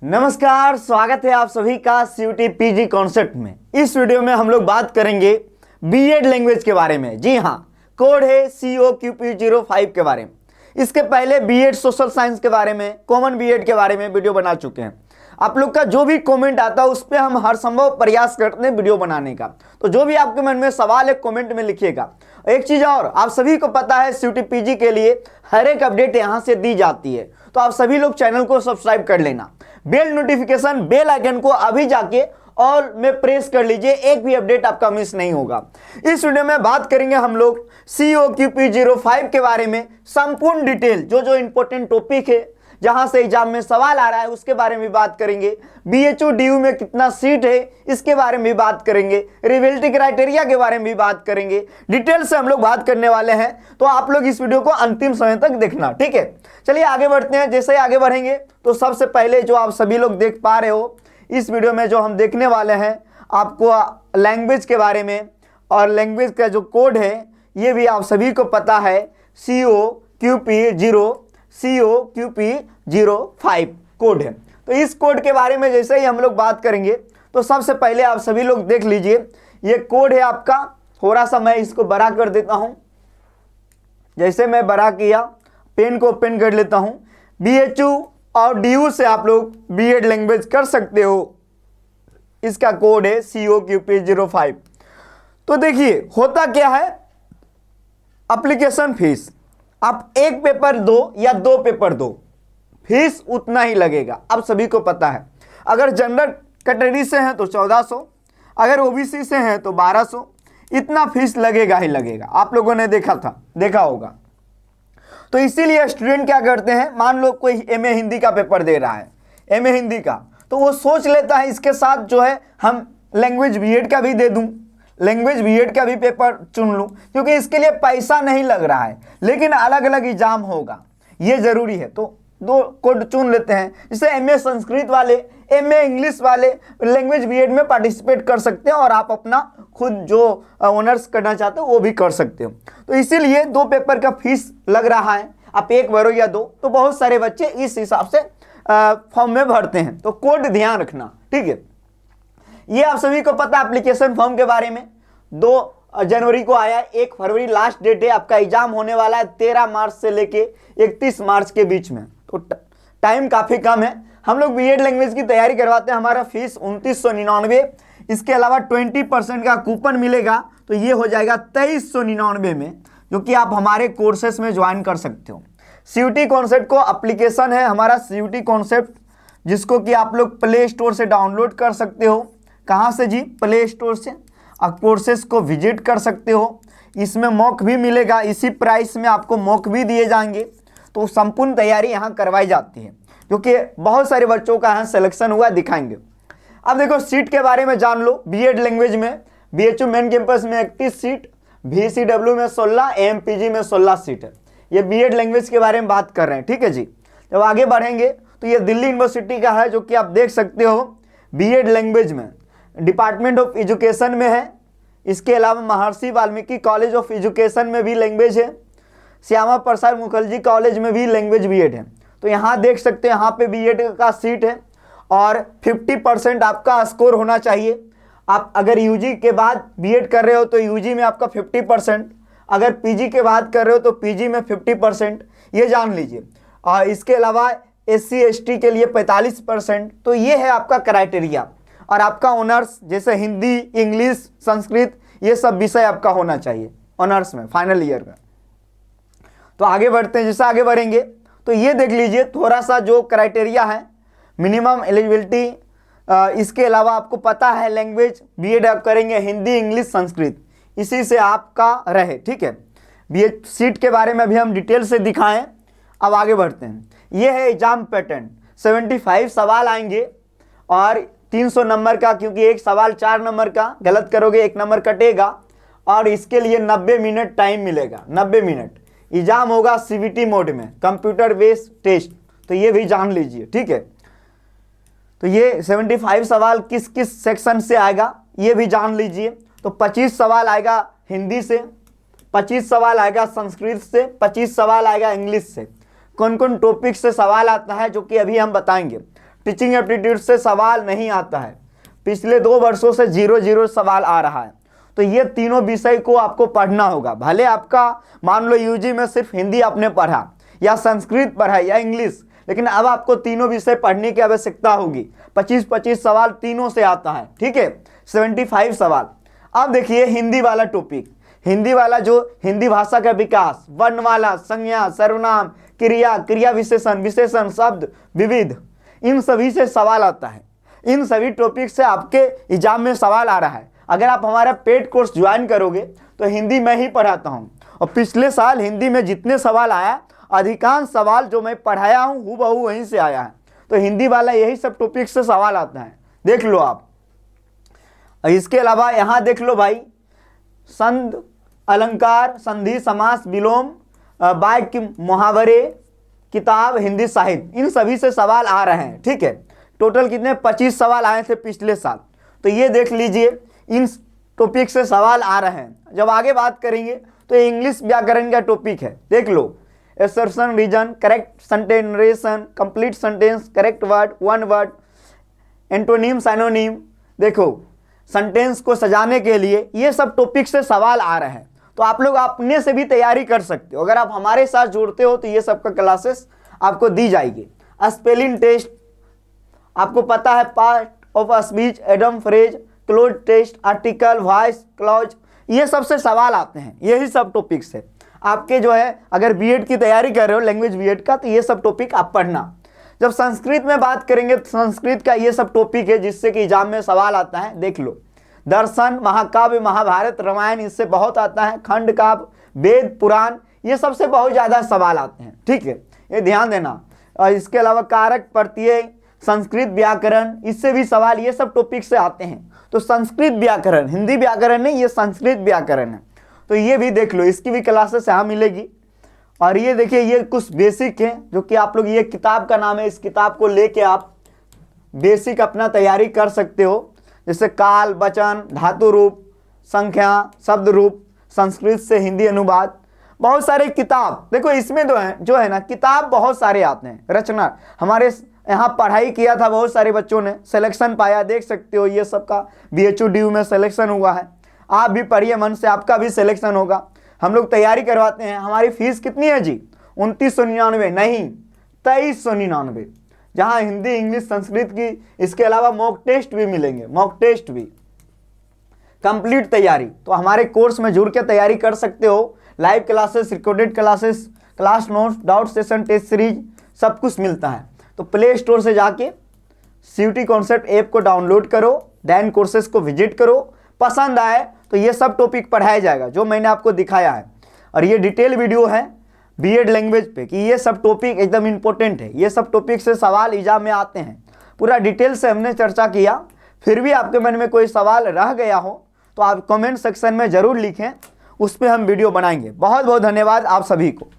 नमस्कार, स्वागत है आप सभी का सीयूटी पीजी कॉन्सेप्ट में। इस वीडियो में हम लोग बात करेंगे बीएड लैंग्वेज के बारे में। जी हाँ, कोड है COQP05 के बारे में। इसके पहले बीएड सोशल साइंस के बारे में, कॉमन बीएड के बारे में वीडियो बना चुके हैं। आप लोग का जो भी कमेंट आता है उस पर हम हर संभव प्रयास करते हैं वीडियो बनाने का। तो जो भी आपके मन में सवाल है कमेंट में लिखिएगा। एक चीज़ और, आप सभी को पता है सीयूटी पीजी के लिए हर एक अपडेट यहाँ से दी जाती है, तो आप सभी लोग चैनल को सब्सक्राइब कर लेना। बेल नोटिफिकेशन बेल आइकन को अभी जाके ऑल में प्रेस कर लीजिए, एक भी अपडेट आपका मिस नहीं होगा। इस वीडियो में बात करेंगे हम लोग COQP05 के बारे में। संपूर्ण डिटेल जो इंपॉर्टेंट टॉपिक है, जहां से एग्जाम में सवाल आ रहा है, उसके बारे में बात करेंगे। BHU DU में कितना सीट है इसके बारे में भी बात करेंगे। रिवेलिटी क्राइटेरिया के बारे में भी बात करेंगे। डिटेल से हम लोग बात करने वाले हैं, तो आप लोग इस वीडियो को अंतिम समय तक देखना, ठीक है। चलिए आगे बढ़ते हैं। जैसे ही आगे बढ़ेंगे तो सबसे पहले जो आप सभी लोग देख पा रहे हो इस वीडियो में, जो हम देखने वाले हैं आपको लैंग्वेज के बारे में, और लैंग्वेज का जो कोड है ये भी आप सभी को पता है, COQP05 कोड है। तो इस कोड के बारे में जैसे ही हम लोग बात करेंगे तो सबसे पहले आप सभी लोग देख लीजिए, ये कोड है आपका। थोड़ा सा मैं इसको बड़ा कर देता हूं। जैसे मैं बड़ा किया, पेन को ओपन कर लेता हूं। BHU और DU से आप लोग बीएड लैंग्वेज कर सकते हो। इसका कोड है COQP05। तो देखिए होता क्या है, एप्लीकेशन फीस आप एक पेपर दो या दो पेपर दो, फीस उतना ही लगेगा, आप सभी को पता है। अगर जनरल कैटेगरी से हैं तो 1400, अगर OBC से हैं तो 1200, इतना फीस लगेगा ही लगेगा। आप लोगों ने देखा होगा। तो इसीलिए स्टूडेंट क्या करते हैं, मान लो कोई MA हिंदी का पेपर दे रहा है, MA हिंदी का, तो वो सोच लेता है इसके साथ जो है हम लैंग्वेज बीएड का भी दे दूं, लैंग्वेज बीएड का भी पेपर चुन लूं, क्योंकि इसके लिए पैसा नहीं लग रहा है, लेकिन अलग अलग एग्जाम होगा, ये जरूरी है। तो दो कोड चुन लेते हैं। जैसे MA संस्कृत वाले, MA इंग्लिश वाले लैंग्वेज बीएड में पार्टिसिपेट कर सकते हैं, और आप अपना खुद जो ऑनर्स करना चाहते हो वो भी कर सकते हो। तो इसीलिए दो पेपर का फीस लग रहा है, आप एक भरो या दो, तो बहुत सारे बच्चे इस हिसाब से फॉर्म में भरते हैं। तो कोड ध्यान रखना, ठीक है। ये आप सभी को पता है एप्लीकेशन फॉर्म के बारे में। 2 जनवरी को आया, 1 फरवरी लास्ट डेट है। आपका एग्जाम होने वाला है 13 मार्च से लेके 31 मार्च के बीच में, तो टाइम काफ़ी कम है। हम लोग बीएड लैंग्वेज की तैयारी करवाते हैं। हमारा फीस 2999। इसके अलावा 20% का कूपन मिलेगा, तो ये हो जाएगा 2399 में, जो कि आप हमारे कोर्सेस में ज्वाइन कर सकते हो। सीयूटी कॉन्सेप्ट को एप्लीकेशन है हमारा सीयूटी कॉन्सेप्ट, जिसको कि आप लोग प्ले स्टोर से डाउनलोड कर सकते हो। कहाँ से जी? प्ले स्टोर से। आप कोर्सेस को विजिट कर सकते हो। इसमें मॉक भी मिलेगा, इसी प्राइस में आपको मॉक भी दिए जाएंगे। तो संपूर्ण तैयारी यहाँ करवाई जाती है, क्योंकि बहुत सारे बच्चों का यहाँ सिलेक्शन हुआ, दिखाएंगे। अब देखो सीट के बारे में जान लो। बीएड लैंग्वेज में BHU मेन कैंपस में 31 सीट, VCW में 16, AMPG में 16 सीट है। ये बीएड लैंग्वेज के बारे में बात कर रहे हैं, ठीक है जी। जब आगे बढ़ेंगे तो ये दिल्ली यूनिवर्सिटी का है, जो कि आप देख सकते हो बीएड लैंग्वेज में डिपार्टमेंट ऑफ एजुकेशन में है। इसके अलावा महर्षि वाल्मीकि कॉलेज ऑफ एजुकेशन में भी लैंग्वेज है। श्यामा प्रसाद मुखर्जी कॉलेज में भी लैंग्वेज बीएड है। तो यहाँ देख सकते हैं, यहाँ पे बीएड का सीट है, और 50% आपका स्कोर होना चाहिए। आप अगर यूजी के बाद बीएड कर रहे हो तो यूजी में आपका 50%, अगर पीजी के बाद कर रहे हो तो पीजी में 50%, ये जान लीजिए। और इसके अलावा SC ST के लिए 45%। तो ये है आपका क्राइटेरिया। और आपका ऑनर्स जैसे हिंदी, इंग्लिश, संस्कृत, ये सब विषय आपका होना चाहिए ऑनर्स में, फाइनल ईयर में। तो आगे बढ़ते हैं। जैसे आगे बढ़ेंगे तो ये देख लीजिए थोड़ा सा जो क्राइटेरिया है, मिनिमम एलिजिबिलिटी। इसके अलावा आपको पता है लैंग्वेज बीएड आप करेंगे हिंदी, इंग्लिश, संस्कृत, इसी से आपका रहे, ठीक है। बीएड सीट के बारे में भी हम डिटेल से दिखाएं। अब आगे बढ़ते हैं। ये है एग्जाम पैटर्न। 75 सवाल आएंगे और 300 नंबर का, क्योंकि एक सवाल 4 नंबर का, गलत करोगे 1 नंबर कटेगा। और इसके लिए 90 मिनट टाइम मिलेगा, 90 मिनट। एग्जाम होगा CBT मोड में, कंप्यूटर बेस्ड टेस्ट। तो ये भी जान लीजिए, ठीक है। तो ये 75 सवाल किस किस सेक्शन से आएगा ये भी जान लीजिए। तो 25 सवाल आएगा हिंदी से, 25 सवाल आएगा संस्कृत से, 25 सवाल आएगा इंग्लिश से। कौन कौन टॉपिक से सवाल आता है जो कि अभी हम बताएंगे। टीचिंग एप्टीट्यूड से सवाल नहीं आता है, पिछले 2 वर्षों से 0 सवाल आ रहा है। तो ये तीनों विषय को आपको पढ़ना होगा। भले आपका मान लो यूजी में सिर्फ हिंदी आपने पढ़ा या संस्कृत पढ़ा या इंग्लिश, लेकिन अब आपको तीनों विषय पढ़ने की आवश्यकता होगी। 25-25 सवाल तीनों से आता है, ठीक है, 75 सवाल। अब देखिए हिंदी वाला टॉपिक, हिंदी वाला जो हिंदी भाषा का विकास, वर्णमाला, संज्ञा, सर्वनाम, क्रिया, क्रिया विशेषण, विशेषण, शब्द, विविध, इन सभी से सवाल आता है। इन सभी टॉपिक से आपके एग्जाम में सवाल आ रहा है। अगर आप हमारा पेड कोर्स ज्वाइन करोगे तो हिंदी में ही पढ़ाता हूँ, और पिछले साल हिंदी में जितने सवाल आया, अधिकांश सवाल जो मैं पढ़ाया हूँ हूबहू वहीं से आया है। तो हिंदी वाला यही सब टॉपिक से सवाल आता है, देख लो आप। इसके अलावा यहाँ देख लो भाई, संध, अलंकार, संधि, समास, विलोम, वाक्य, मुहावरे, किताब, हिंदी साहित्य, इन सभी से सवाल आ रहे हैं, ठीक है। टोटल कितने 25 सवाल आए थे पिछले साल। तो ये देख लीजिए, इन टॉपिक से सवाल आ रहे हैं। जब आगे बात करेंगे तो इंग्लिश व्याकरण का टॉपिक है, देख लो। Assertion, reason, correct sentence, narration, complete sentence, correct word, one word, antonym, synonym, देखो सेंटेंस को सजाने के लिए ये सब टॉपिक से सवाल आ रहे हैं। तो आप लोग अपने से भी तैयारी कर सकते हो। अगर आप हमारे साथ जुड़ते हो तो ये सब का क्लासेस आपको दी जाएगी। स्पेलिंग टेस्ट, आपको पता है, part of speech, idiom, phrase, cloze test, article, voice, clause, ये सबसे सवाल आते हैं। यही सब टॉपिक से आपके जो है, अगर बीएड की तैयारी कर रहे हो, लैंग्वेज बीएड का, तो ये सब टॉपिक आप पढ़ना। जब संस्कृत में बात करेंगे तो संस्कृत का ये सब टॉपिक है जिससे कि एग्जाम में सवाल आता है, देख लो। दर्शन, महाकाव्य, महाभारत, रामायण, इससे बहुत आता है। खंड काव्य, वेद, पुराण, ये सबसे बहुत ज़्यादा सवाल आते हैं, ठीक है, ये ध्यान देना। और इसके अलावा कारक, प्रत्यय, संस्कृत व्याकरण, इससे भी सवाल ये सब टॉपिक से आते हैं। तो संस्कृत व्याकरण, हिंदी व्याकरण नहीं, ये संस्कृत व्याकरण है। तो ये भी देख लो, इसकी भी क्लासेस यहाँ मिलेगी। और ये देखिए, ये कुछ बेसिक है जो कि आप लोग, ये किताब का नाम है, इस किताब को लेके आप बेसिक अपना तैयारी कर सकते हो। जैसे काल, वचन, धातु रूप, संख्या, शब्द रूप, संस्कृत से हिंदी अनुवाद, बहुत सारे किताब। देखो इसमें जो है ना, किताब बहुत सारे आते हैं। रचना, हमारे यहाँ पढ़ाई किया था, बहुत सारे बच्चों ने सिलेक्शन पाया, देख सकते हो। ये सब का BHU में सिलेक्शन हुआ है। आप भी पढ़िए मन से, आपका भी सिलेक्शन होगा। हम लोग तैयारी करवाते हैं। हमारी फीस कितनी है जी? 2999 नहीं, 2399, जहाँ हिंदी, इंग्लिश, संस्कृत की, इसके अलावा मॉक टेस्ट भी मिलेंगे, मॉक टेस्ट भी। कंप्लीट तैयारी तो हमारे कोर्स में जुड़ के तैयारी कर सकते हो। Live classes, recorded classes, class notes, doubt session, test series, सब कुछ मिलता है। तो प्ले स्टोर से जाके CUET कॉन्सेप्ट ऐप को डाउनलोड करो, डैन कोर्सेज को विजिट करो। पसंद आए तो ये सब टॉपिक पढ़ाया जाएगा जो मैंने आपको दिखाया है। और ये डिटेल वीडियो है बीएड लैंग्वेज पे कि ये सब टॉपिक एकदम इंपॉर्टेंट है। ये सब टॉपिक से सवाल एग्जाम में आते हैं। पूरा डिटेल से हमने चर्चा किया। फिर भी आपके मन में कोई सवाल रह गया हो तो आप कमेंट सेक्शन में ज़रूर लिखें, उस पर हम वीडियो बनाएंगे। बहुत बहुत धन्यवाद आप सभी को।